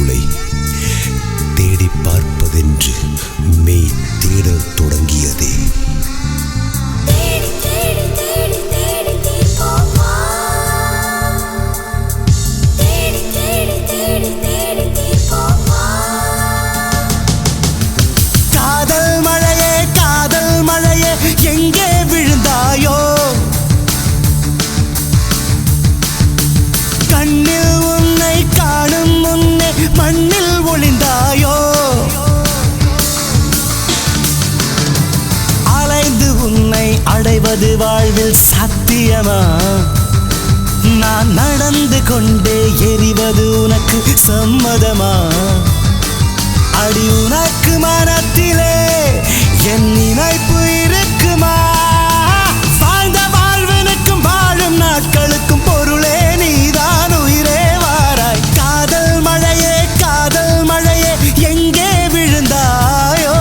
பொருளை தேடி பார்ப்பதென்று மெய் தேடல் தொடங்கியதே. காதல் மழையே காதல் மழையே எங்கே விழுந்தாயோ, கண்ணில் உன்னை காணும் முன்னே மண்ணில் ஒளிந்தாயோ, அலைந்து உன்னை அடைவது வாழ்வில் சாத்தியமா, நான் நடந்து கொண்டே எரிவது உனக்கு சம்மதமா, அடி உனக்கு மனத்திலே என் நினைப்பு இருக்குமா, வாழ்ந்த வாழ்வனுக்கும் வாழும் நாட்களுக்கும் பொருளே நீதான் உயிரே வாராய். காதல் மழையே எங்கே விழுந்தாயோ.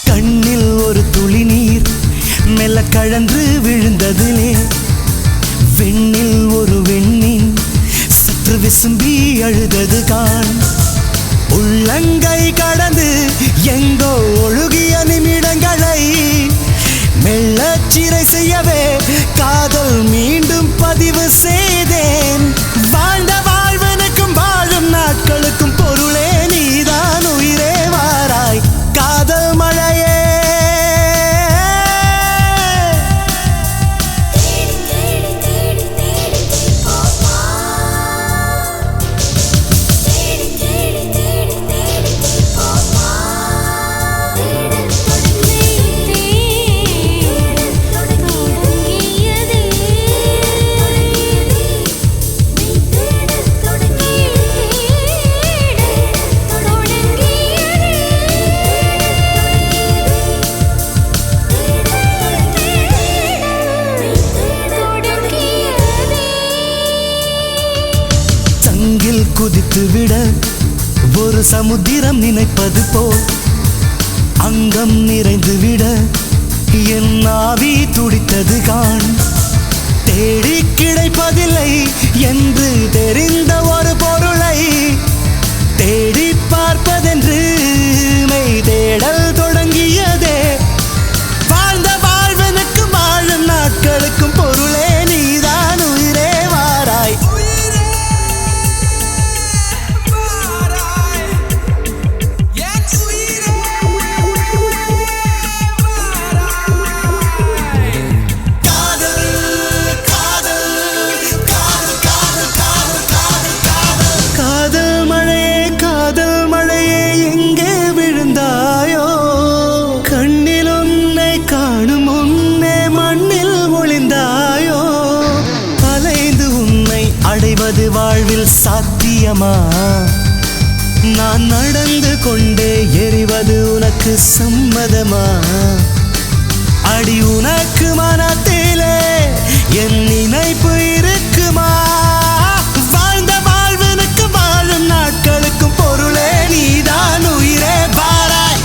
கண்ணில் ஒரு துளி நீர் மெல்ல கழன்று விழுந்ததிலே, வெண்ணில் ஒரு வெண்ணின் சற்று விசும்பி அழுதது காண், உள்ளங்கை கடந்து எங்கோ ஒழுகிய நிமிடங்களை மெல்லச் சிறை செய்யவே காதல் மீண்டும் பதிவு செய்தேன். வாழ்ந்த வாழ்வனுக்கும் வாழும் நாட்களுக்கும் பொருளே நீதான் உயிரே வாராய். காதல் மழையே சங்கில் குதித்து விட ஒரு சமுத்திரம் நினைப்பது போல் அங்கம் நிறைந்து விட என் ஆவி துடித்தது காண், தேடி கிடைப்பதில்லை என்று தெரிந்த ஒரு பொருளை தேடி பார்ப்பதென்று மெய் தேடல் தொடங்கியதே. வாழ்ந்த வாழ்வனுக்கும் வாழும் நாட்களுக்கும் பொருளே நீதான் உயிரே வாராய். காதல் மழையே எங்கே விழுந்தாயோ, கண்ணில் உன்னை காணும் முன்னே மண்ணில் ஒளிந்தாயோ, அலைந்து உன்னை அடைவது வாழ்வில் சாத்தியமா, நான் நடந்து கொண்டே எரிவது உனக்கு சம்மதமா, அடி உனக்கு மனத்திலே என் நினைப்பு இருக்குமா, வாழ்ந்த வாழ்வனுக்கு வாழும் நாட்களுக்கும் பொருளே நீதான் உயிரே வாராய்.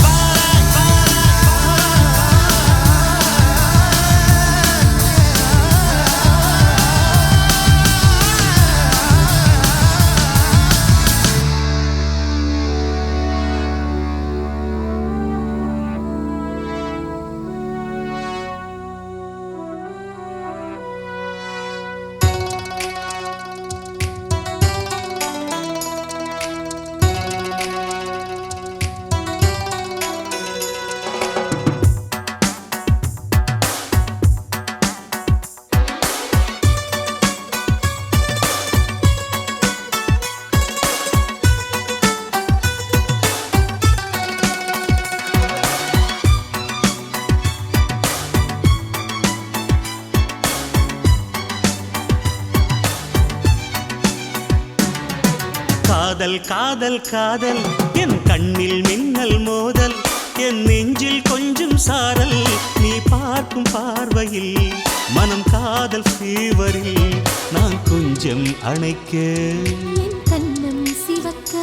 காதல் காதல் காதல் என் கண்ணில் மின்னல் மோதல் என் நெஞ்சில் கொஞ்சம் சாரல் நீ பார்க்கும் பார்வையில் மனம் காதல் ஃபீவரில் நான் கொஞ்சம் அணைக்க என் கண்ணம் சிவக்க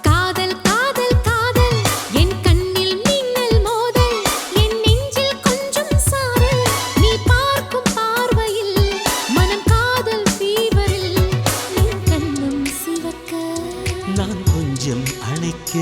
காதல் காதல் காதல் என் கண்ணில் மின்னல் மோதல் என் நெஞ்சில் கொஞ்சம் சாரல் நீ பார்க்கும் பார்வையில் மனம் காதல் ஃபீவரில் என் கண்ணம் சிவக்க நான் கொஞ்சம் அணைக்க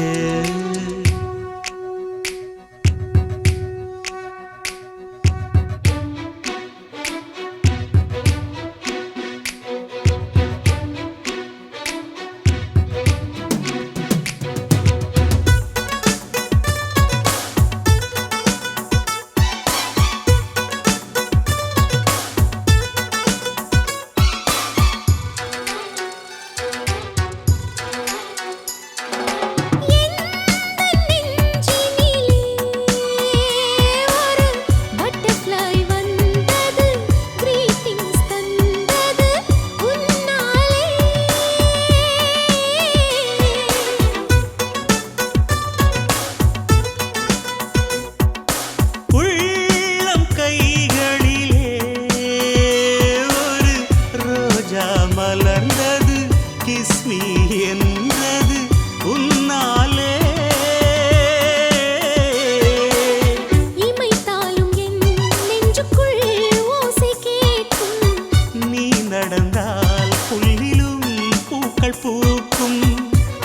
மலர்ந்தது கிஸ்மி என்றது உன்னாலே இமைத்தாலும் என் நெஞ்சுக்குள் ஓசை கேட்கும் நீ நடந்தால் புல்லிலும் பூக்கள் பூக்கும்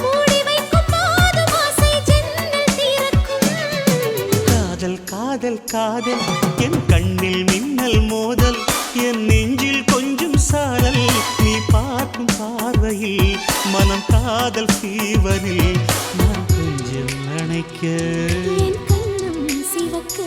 மூடி வைக்கும் போது ஆசை ஜன்னல் திறக்கும் காதல் காதல் காதல் என் கண்ணில் மின்னல் மோதல் என் நெஞ்சில் கொஞ்சம் சாரல் நீ பார்க்கும் பார்வையில் மனம் காதல் ஃபீவரில் நான் கொஞ்சம் நினைக்க என் கண்ணம் சிவக்க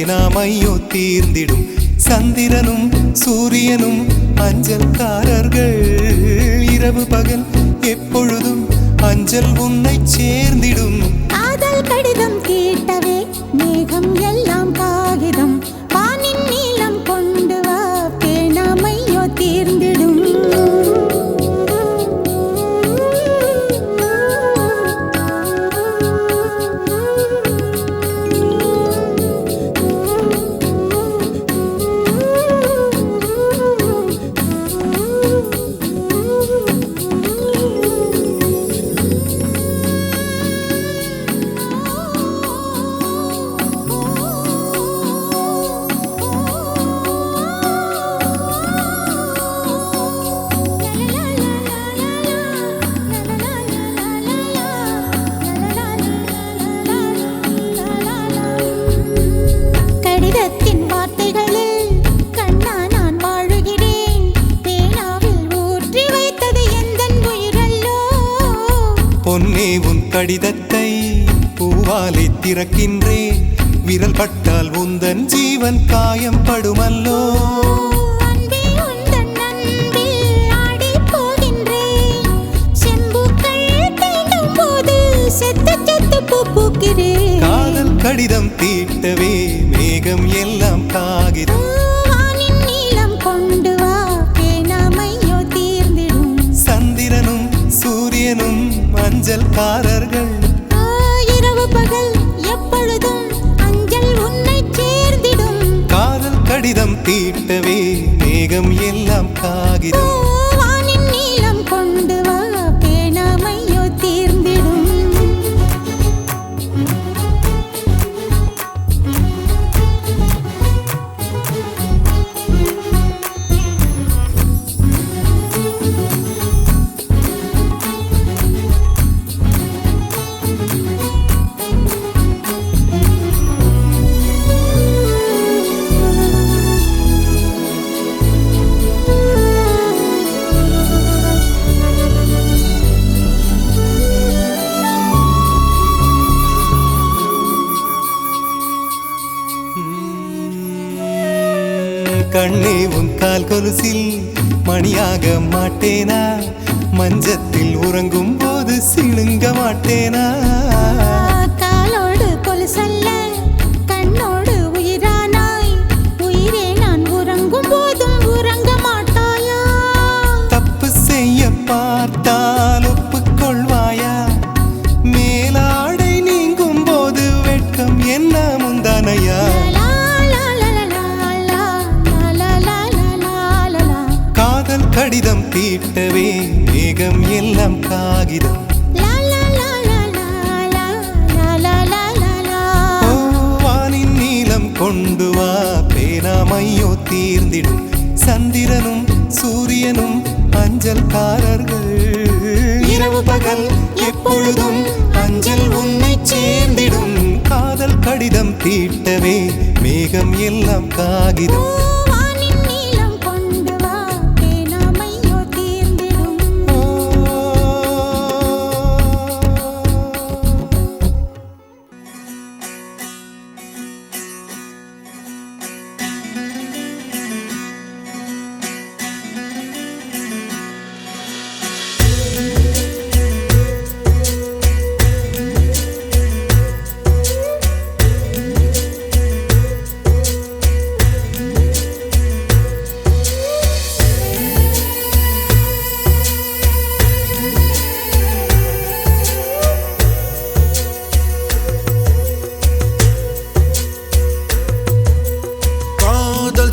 பேனாமையோ தீர்ந்திடும் சந்திரனும் சூரியனும் அஞ்சல்காரர்கள் இரவு பகல் எப்பொழுதும் அஞ்சல் உன்னை சேர்ந்திடும் காதல் கடிதம் கேட்டவே மேகம் எல்லாம் காகிதம் வானின் நீளம் கொண்டு வா பேனாமையோ தீர்ந்திடும் கடிதத்தின் வார்த்தைகளில் கண்ணா நான் வாழுகிறேன் பேனாவில் ஊற்றி வைத்தது எந்தன் உயிரல்லோ பொன்னே உன் கடிதத்தை பூவாலை திறக்கின்றேன் விரல் பட்டால் உந்தன் ஜீவன் காயம் படுமல்லோ அன்பே உந்தன் அன்பில் ஆடிப் போகின்றேன் செம்புக்கள் தீண்டும் போது செத்து செத்து பூ பூக்கிறேன் காதல் கடிதம் தீட்டவே மேகம் எல்லாம் காகிதம் வானின் நீளம் கொண்டு வா பேனாமையோ தீர்ந்திடும் சந்திரனும் சூரியனும் அஞ்சல்காரர்கள் இரவு பகல் எப்பொழுதும் அஞ்சல் உன்னை சேர்ந்திடும் காதல் கடிதம் தீட்டவே மேகம் எல்லாம் காகிதம் வானின் நீளம் கொண்டு வா பேனாமையோ தீர்ந்திடும் கண்ணே உன் கால் கொலுசில் மணியாக மாட்டேனா மஞ்சத்தில் உறங்கும் போது சிணுங்க மாட்டேனா காலோடு கொலுசல்ல கண்ணோடு உயிரானாய் உயிரே நான் உறங்கும் போதும் உறங்க மாட்டாயா தப்பு செய்ய பார்த்தால் ஒப்புக்கொள்வாயா மேலாடை நீங்கும் போது வெட்கம் என்ன முந்தானையா காதல் கடிதம் தீட்டவே மேகம் எல்லாம் காகிதம் வானின் நீளம் கொண்டு வா பேனாமையோ தீர்ந்திடும் சந்திரனும் சூரியனும் அஞ்சல்காரர்கள் இரவு பகல் எப்பொழுதும் அஞ்சல் உன்னை சேர்ந்திடும் காதல் கடிதம் தீட்டவே மேகம் எல்லாம் காகிதம் வானின் நீளம் கொண்டு வா பேனாமையோ தீர்ந்திடும்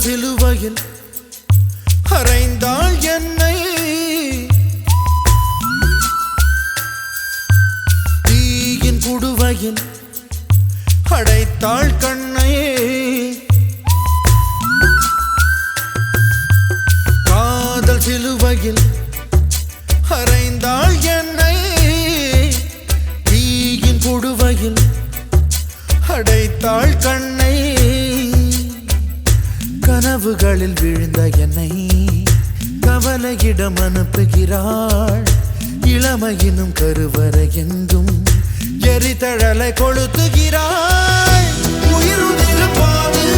சிலுவையில் அறைந்தாள் என்னை தீயின் குடுவையில் அடைத்தாள் கண்ணை காதல் சிலுவையில் அறைந்தாள் என்னை தீயின் குடுவையில் அடைத்தாள் கண்ணை கனவுகளில் விழுந்த என்னை கவலையிடம் அனுப்புகிறாள் இளமையினும் கருவறை என்றும் எரிதழலை கொளுத்துகிறாள் உயிருதில் பாது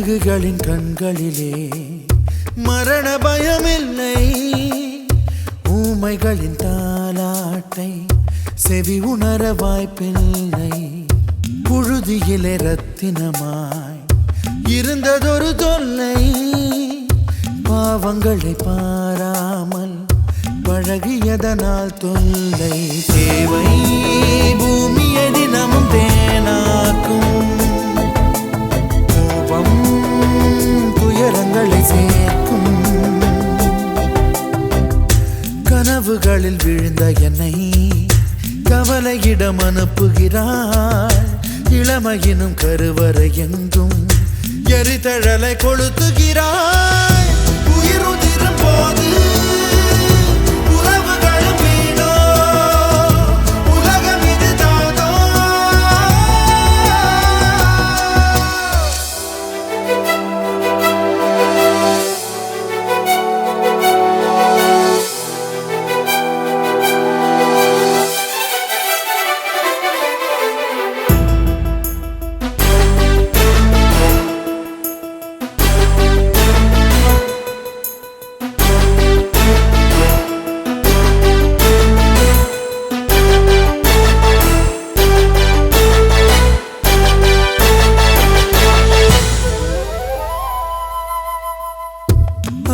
கழுகுகளின் கண்களிலே மரண பயமில்லை, ஊமைகளின் தாலாட்டை செவி உணர வாய்ப்பில்லை. புழுதியிலே ரத்தினமாய் இருந்ததொரு தொல்லை, பாவங்களை பாராமல் பழகியதனால் தொல்லை. தேவை பூமியை தினமும் தேனாக்கும், கோபம் துயரங்களை சேர்க்கும். கனவுகளில் விழுந்த என்னை கவலையிடம் அனுப்புகிறாள், இளமையினும் கருவறை எங்கும் எரிதழலை கொளுத்துகிறாள். உயிருதிரும் போது உறவுகளும் வீணோ, உலகம் இதுதானோ?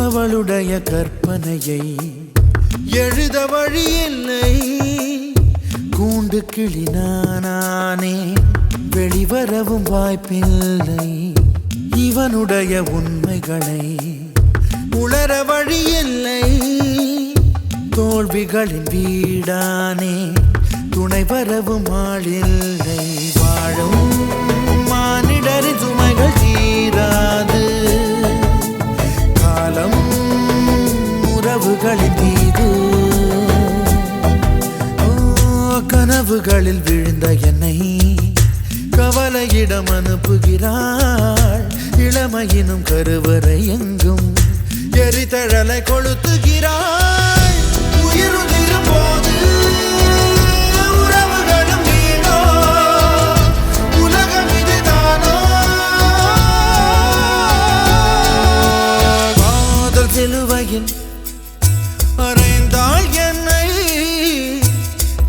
அவளுடைய கற்பனையை எழுத வழியில்லை, கூண்டு கிளி நானே வெளிவரவும் வாய்ப்பில்லை. இவனுடைய உண்மைகளை உணர வழியில்லை, தோல்விகளின் வீடானே துணை வரவும் ஆளில்லை. வாழும் மானிடரின் சுமைகள் தீராது, காலம் உறவுகளின் மீது. கனவுகளில் விழுந்த என்னை கவலையிடம் அனுப்புகிறாள், இளமையினும் கருவறை எங்கும் எரிதழலை கொளுத்துகிறாள். உயிருதிரும் போது உறவுகளும் வீணோ, உலகம் இதுதானோ? காதல் சிலுவையில் அறைந்தாள் என்னை,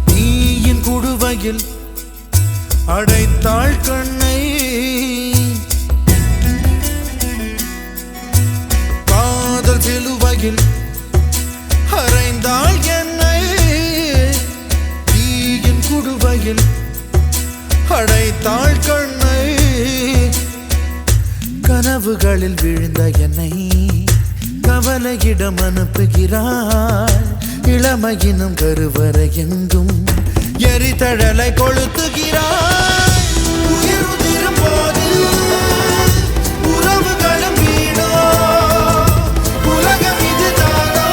நீயின் குடுவையில் அடைத்தாள் கண்ணை. காதல் சிலுவையில் அறைந்தாள் என்னை, நீயின் குடுவையில் அடைத்தாள் கண்ணை. கனவுகளில் விழுந்த என்னை கவலையிடம் அனுப்புகிறாள், இளமையினும் கருவறை எங்கும் எரிதழலை கொளுத்துகிறாள். உயிருதிரும் போது உறவுகளும் வீணோ, உலகம் இதுதானோ?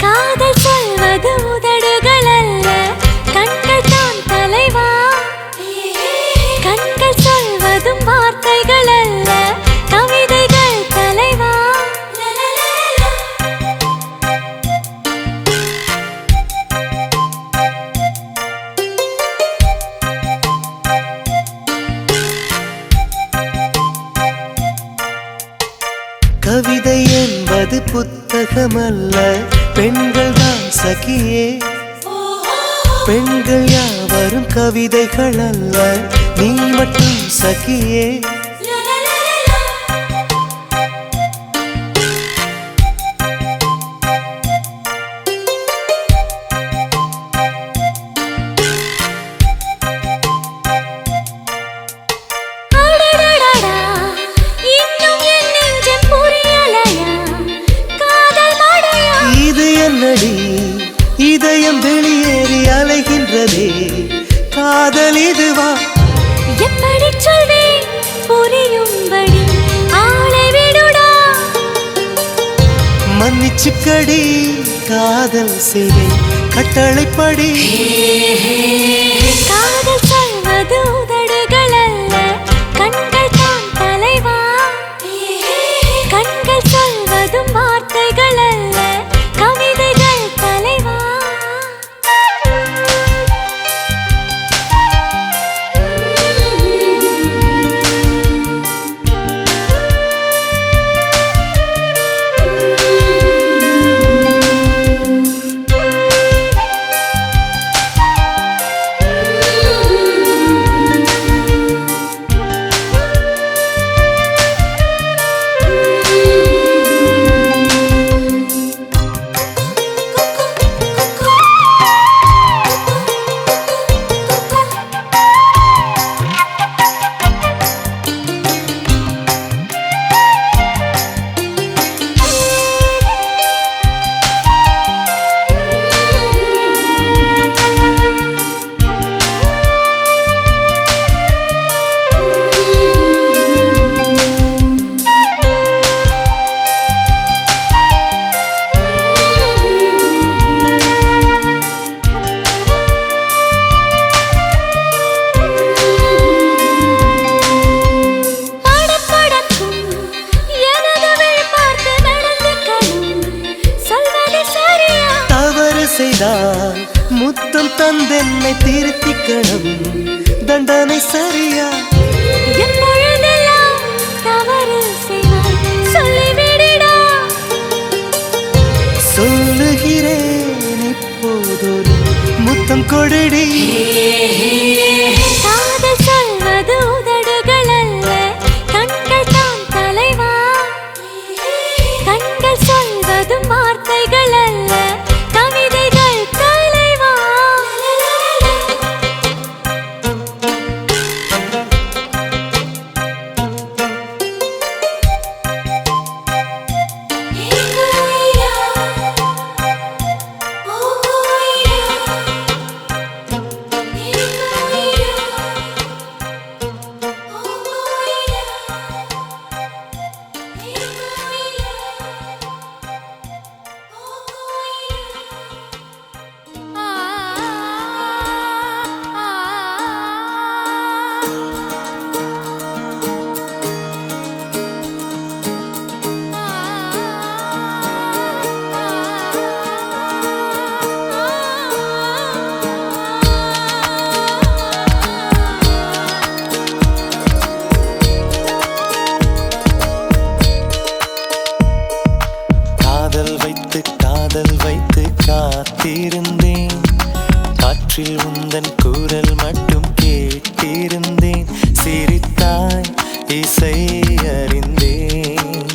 காதல் சொல்வது உதடுகள் அல்ல, கண்கள் தான் தலைவா. கண்கள் சொல்வதும் வார்த்தைகள் அல்ல, கவிதைகள் தலைவா. கவிதை என்பது புத்தகமல்ல, பெண்கள் தான் சகியே. பெண்கள் யாவரும் கவிதைகள் அல்ல, நீ மட்டும் சகியே. அடடடடா, இன்னும் என் நெஞ்சம் புரியலையா? காதல் மழையா? இது என்னடி இதயம் வெளியேறியா? வச்சுக்கடி காதல் செய்வேன் கட்டளைப்படி. காதல் சொல்வது உதடுகள் அல்ல, கண்கள் தான் தலைவா. கண்கள் சொல்வதும் வார்த்தைகள் அல்ல, கவிதைகள் தலைவா. செய்தால் முத்தம் தந்தென்னை திருத்திக்கணும், தண்டனை சரியா? எப்பொழுதெல்லாம் தவறு செய்வாய் சொல்லிவிடடா. சொல்லுகிறேன் இப்போதொரு முத்தம் கொடுடி. காதல் சொல்வது உதடுகள் அல்ல, கண்கள் தான் தலைவா. கண்கள் சொல்வதும் வார்த்தைகள் அல்ல, கவிதைகள் தலைவா. காதல் வைத்து காத்திருந்தேன், காற்றில் உந்தன் குரல் மட்டும் கேட்டிருந்தேன். சிரித்தாய் இசை அறிந்தேன்,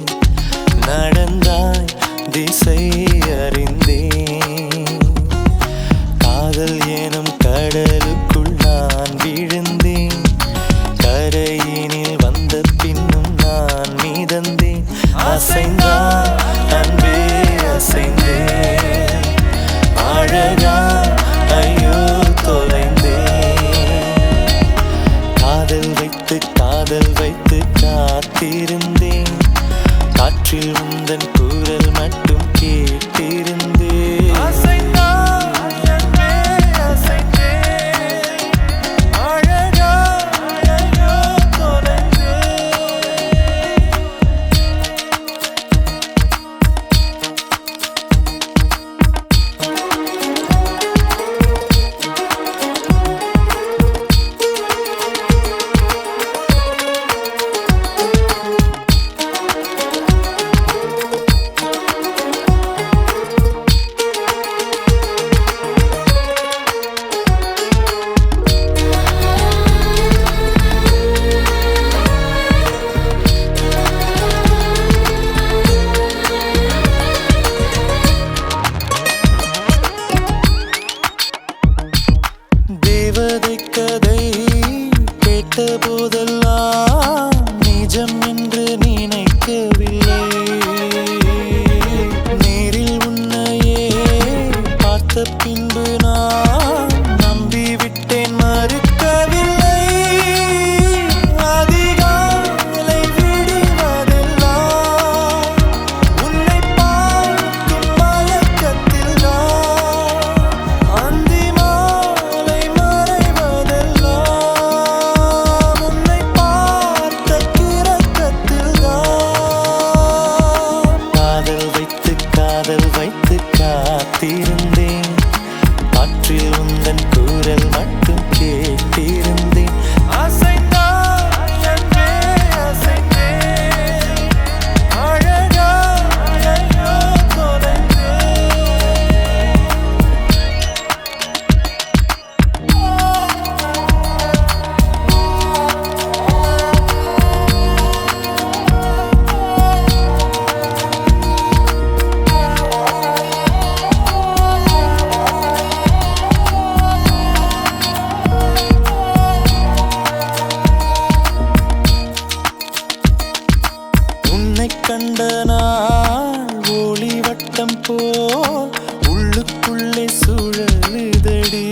நடந்தாய் திசை அறிந்தேன். காதல் எனும் கடலுக்குள் நான் விழுந்தேன், கரையினில் வந்த பின்னும் நான் மிதந்தேன். அசைந்தாய் அன்பே அசைந்தேன், அழகா ஐயோ தொலைந்தேன். காதல் வைத்து காத்திருந்தேன், காற்றில் உந்தன் குரல் மட்டும் கேட்டிருந்தேன். அழகா ஐயோ தொலைந்தேன். தேவதை கதை கேட்ட போதெல்லாம் நிஜம் என்று நினைக்கவில்லை. நேரில் உன்னையே பார்த்த பின்பு நான் நம்பிவிட்டேன், மறுக்கவில்லை. அதிகாலை விடுவதெல்லாம் உன்னை பார்க்கும் உன்னை கண்ட நான் ஒளி வட்டம் போ உள்ளுக்குள்ளே சுழலுதடி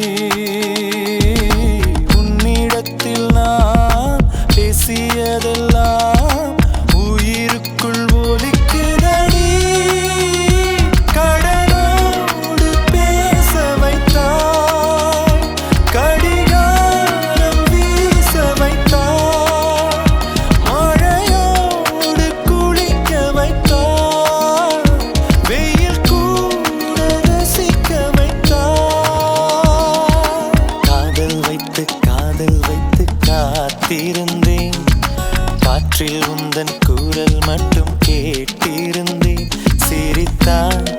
உன்னிடத்தில் நான் பேசியதெல்லாம் உயிருக்குள் ஒலிக்குதடி கடலோடு பேச வைத்தாய் கடிகாரம் வீச வைத்தாய் மழையோடு குளிக்க வைத்தாய் வெயில் கூட ரசிக்க வைத்தாய் காதல் வைத்து காத்திருந்தேன் காற்றில் உந்தன் குரல் மட்டும் கேட்டிருந்தேன் சிரித்தாய்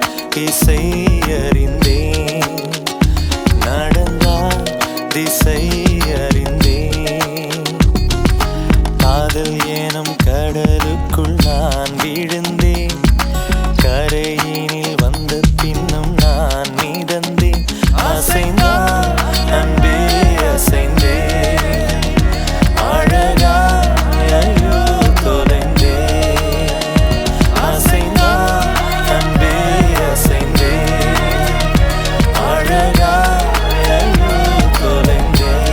இசை அறிந்தேன் நடந்தாய் திசை அறிந்தேன் காதல் எனும் கடலுக்குள் நான் விழுந்தேன் கரையினில் வந்த பின்னும் நான் மிதந்தேன் அசைந்தான் அன்பே அசைந்தேன் அழகாய் ஐயோ தொலைந்தேன் அசைந்தான் அன்பே அசைந்தேன் அழகாய் ஐயோ தொலைந்தேன்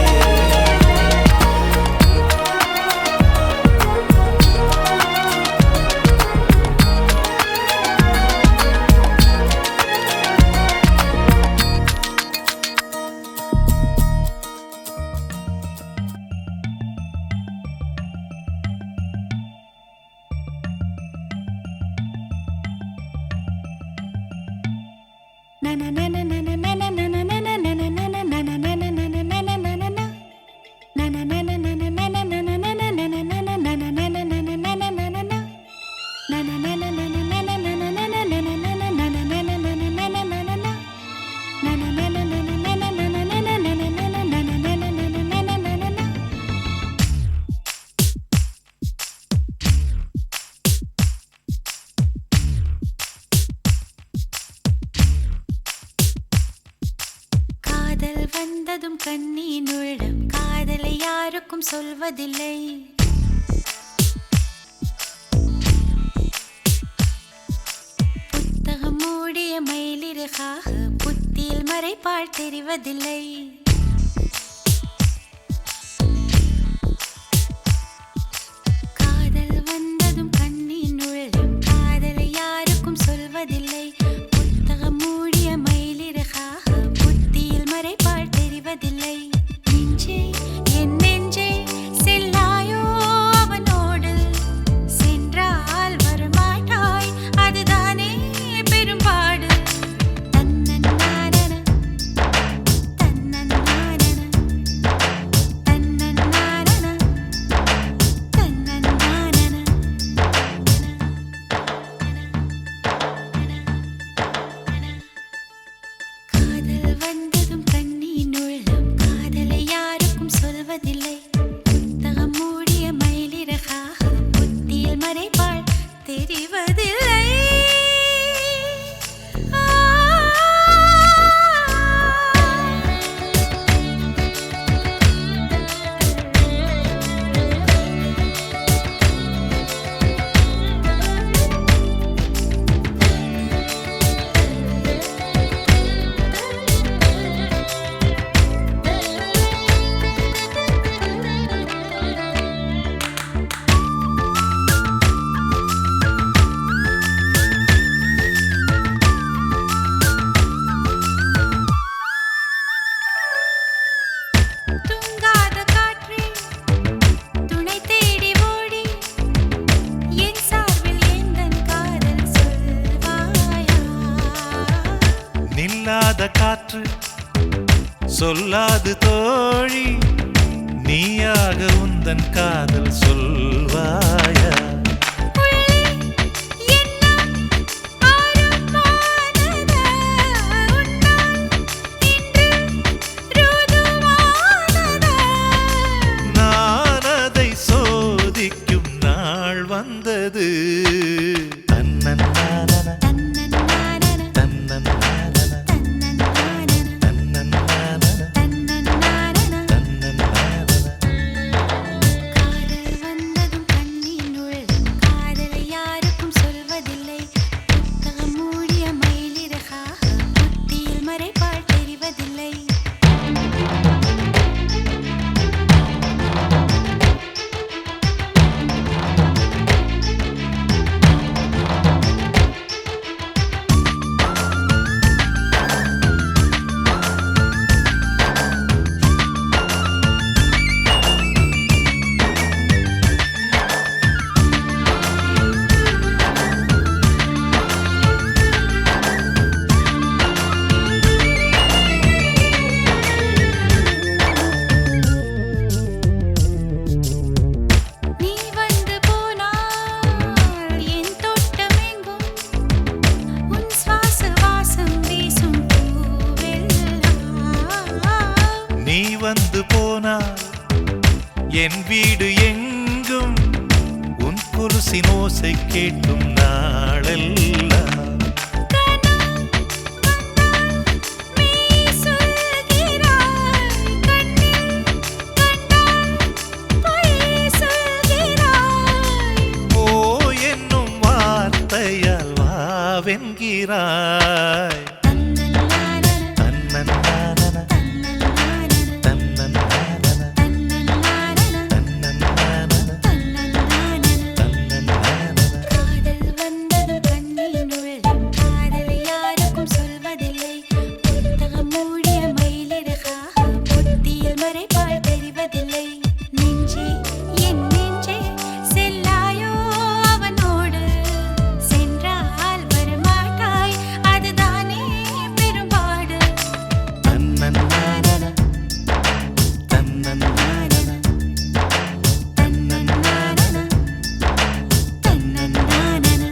காதல் வந்ததும் கண்ணீர் நுழையும் காதலை யாருக்கும் சொல்வதில்லை புத்தகம் மூடிய மயிலிறகாக புத்தியில் மறைப்பால் தெரிவதில்லை காதல் வந்ததும் கண்ணீர் நுழையும் காதலை யாருக்கும் சொல்வதில்லை புத்தகம் மூடிய மயிலிறகாக புத்தியில் மறைப்பால் தெரிவதில்லை நெஞ்சே என் நெஞ்சே செல்லாயோ அவனோடு சென்றால் வரமாட்டாய் அதுதானே பெரும்பாடு தன்னன்னான தன்னன்னான தன்னன்னான தன்னன்னான காதல் வந்ததும் கண்ணீர் நுழையும் காதலை யாருக்கும் சொல்வதில்லை புத்தகம் மூடிய மயிலிறகாக புத்தியில் மறைப்பால் தெரிவதில்லை தூங்காத காற்றே துணை தேடி ஓடி என் சார்பில் எந்தன் காதல் சொல்வாயா நில்லாத காற்று சொல்லாது தோழி நீயாக உந்தன் காதல் சொல்வாயா உள்ளே எண்ணம் ஆரம்பமானதா உன்னால் இன்று ருதுவானதா நான் அதை சோதிக்கும் நாள் வந்தது தன்னன்னான தன்னன்னான தன்னன்னான தன்னன்னான தன்னன்னான தன்னன்னான தன்னன்னான காதல் வந்ததும் கண்ணீர் நுழையும் காதலை யாருக்கும் என் வீடு எங்கும் உன் கொலுசின் ஓசை கேட்கும் நாளெல்லாம் ஓ என்னும் வார்த்தையால் வாவென்கிறாய் தன்னன்னானன, தன்னன்னானன, தன்னன்னானன, தன்னன்னானன. காதல் வந்தது கண்ணினுள் காதல் யாருக்கும் சொல்வதில்லை புத்தகம் மூடிய மயிலிறகாக புத்தியில் மறைப்பால் தெரிவதில்லை நெஞ்சே என் நெஞ்சே செல்லாயோ அவனோடு சென்றால் வரமாட்டாய் அதுதானே பெரும்பாடு தன்னன்னானன, தன்னன்னானன, தன்னன்னானன தன்னன்னானன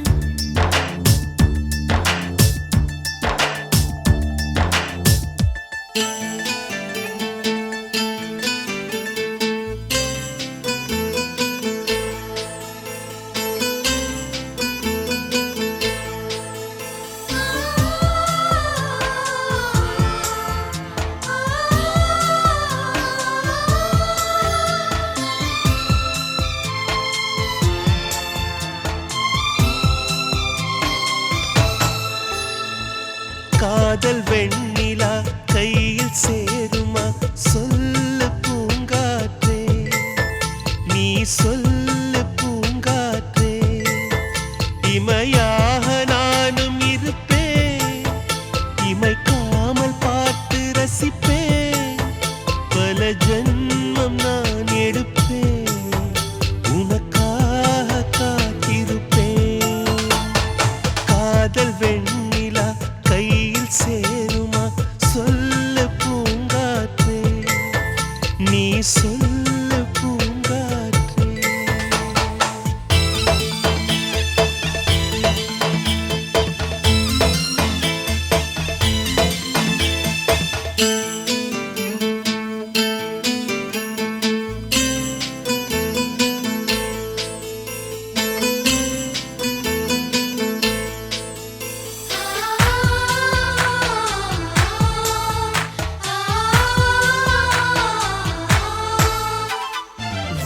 காதல் வெண்ணிலா கையில் சேருமா சொல்லு பூங்காற்றே நீ சொல்லு பூங்காற்றே இமையாக நானும் இருப்பேன் இமைக்காமல் பார்த்து ரசிப்பேன் பல ஜென்மம் நான் எடுப்பேன் உனக்காக காத்திருப்பேன் காதல் வெண்ணிலா கையில் சேருமா சொல்லு பூங்காற்றே நீ சொல்லு பூங்காற்றே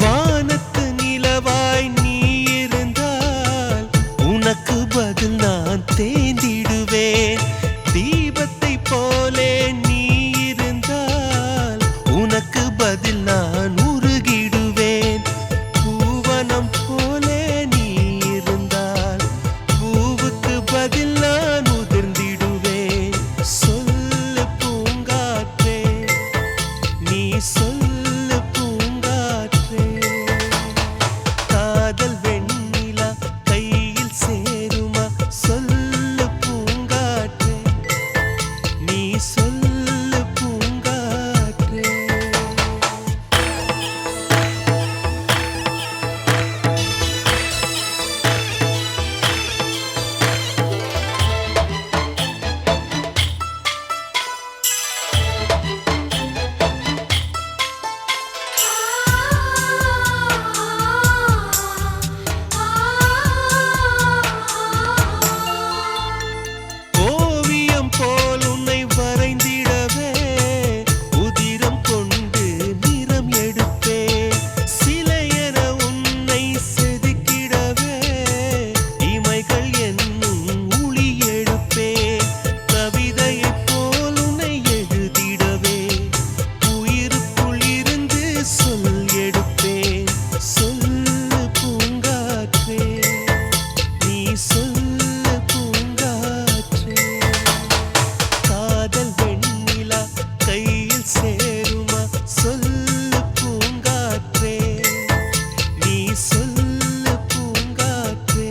வானத்து நிலவாய் நீ இருந்தால் உனக்கு பதில் நான் தேர்ந்திடுவேன் தீபத்தை போலே நீ இருந்தால் உனக்கு பதில் நான் உருகிடுவேன் பூவனம் போலே நீ இருந்தால் பூவுக்கு பதில் நான் உதிர்ந்திடுவேன் சொல்லு பூங்காற்றே நீ சொல்லு பூங்காற்றே காதல் வெண்ணிலா கையில் சேருமா சொல்லு பூங்காற்றே நீ சொல்லு பூங்காற்றே ஓவியம் போல் உன்னை வரைந்திடவே உதிரம் கொண்டு நிறம் எடுப்பேன் சிலையென உன்னை செதுக்கிடவே இமைகள் என்னும் ஒளி எடுப்பேன் கவிதையைப் போல் உன்னை எழுதிடவே உயிருக்குள் இருந்து சொல் எடுப்பேன் சொல்லு பூங்காற்றே நீ சொல்லு பூங்காற்றே காதல் வெண்ணிலா கையில் சேருமா சொல்லு பூங்காற்றே நீ சொல்லு பூங்காற்றே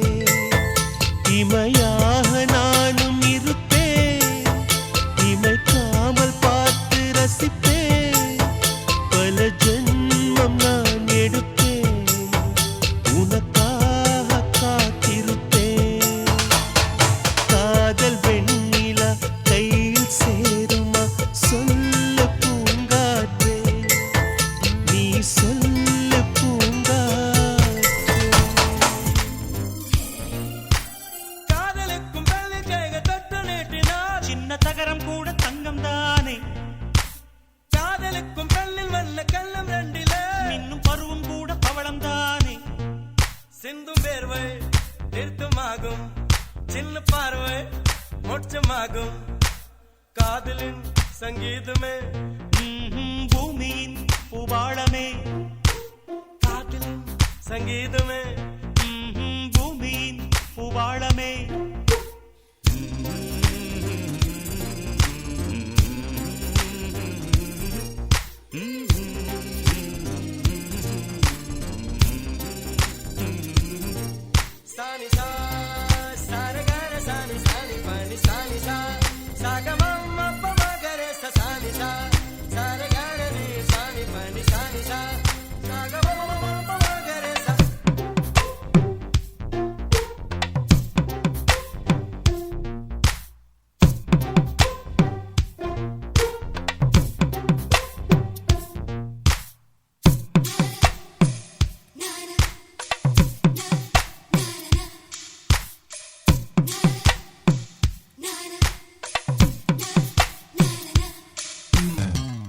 இமையாக நானும் இருப்பேன் இமைக்காமல் பார்த்து ரசிப்பேன் பல ஜென்மம் நான் எடுப்பேன் உனக்காக காத்திருப்பேன் காதல் வெண்ணிலா கையில் சேருமா சொல்லு பூங்காற்றே நீ சொல்லு திருத்தமாகும் சின்ன பார்வை மோட்சமாகும் காதலின் சங்கீதமே பூமியின் பூபாளமே காதலின் சங்கீதமே பூமியின் பூபாளமே சானி சா சாரகர சானி சானி பனி சானி சா சாகமம் அப்பமகரே சானி சா சாரகர நீ சானி பனி சானி சா சாகமம் அப்பமகரே சா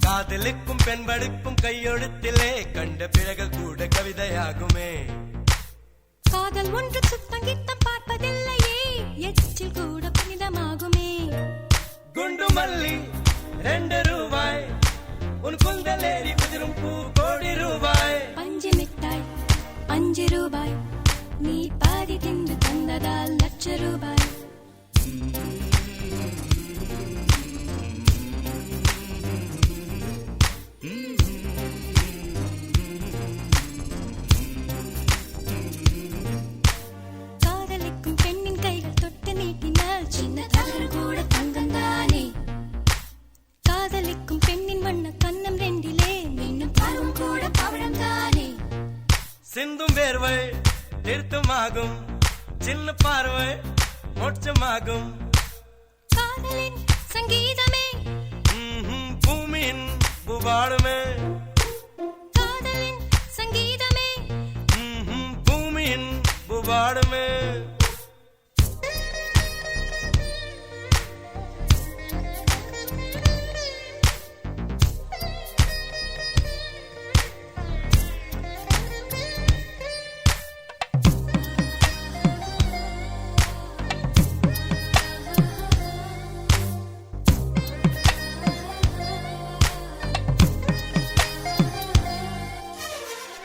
காதலுக்கும் பெண்படுக்கும் கையெழுத்திலே கண்ட பிறகு கூட கவிதையாகுமே காதல் ஒன்று சுத்தம் கித்தம் பார்ப்பதில்லையே எச்சில் கூட புனிதமாகுமே குண்டு மல்லி 2 ரூபாய் உன் குந்தலேறி குதிரும் பூ கோடி ரூபாய் பஞ்சு மிட்டாய் 5 ரூபாய் நீ பாதி தின்று தந்ததால் லட்ச ரூபாய் காதலிக்கும் பெண்ணின் கைகள் தொட்டு நீட்டினால் சின்ன தவறு கூட தங்கம் தானே காதலிக்கும் பெண்ணின் வண்ண கண்ணம் ரெண்டிலே மின்னும் பருவம் கூட பவழம் தானே சிந்தும் வேர்வை திருத்தமாகும் சின்ன பார்வை மோட்சமாகும் காதலின் சங்கீதமே பூமியின் பூபாளமே காதலின் சங்கீதமே பூமியின் பூபாளமே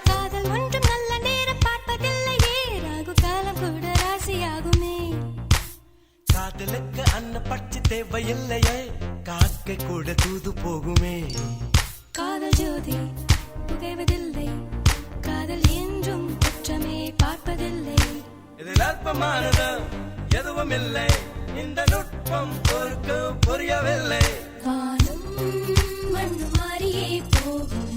காதல் ஒன்றும் நல்ல நேரம் பார்ப்பதில்லையே ராகு காலம் கூட ராசியாகுமே காதலுக்கு அன்ன பட்சி தேவையில்லையே காக்கை கூட தூது போகுமே காதல் ஜோதி புகைவதில்லை காதல் என்றும் குற்றமே பார்ப்பதில்லை இதில் அற்பமானது எதுவும் இல்லை இந்த நுட்பம் பொறுக்க புரியவில்லை வானம் மண்ணு மாறியே போகும்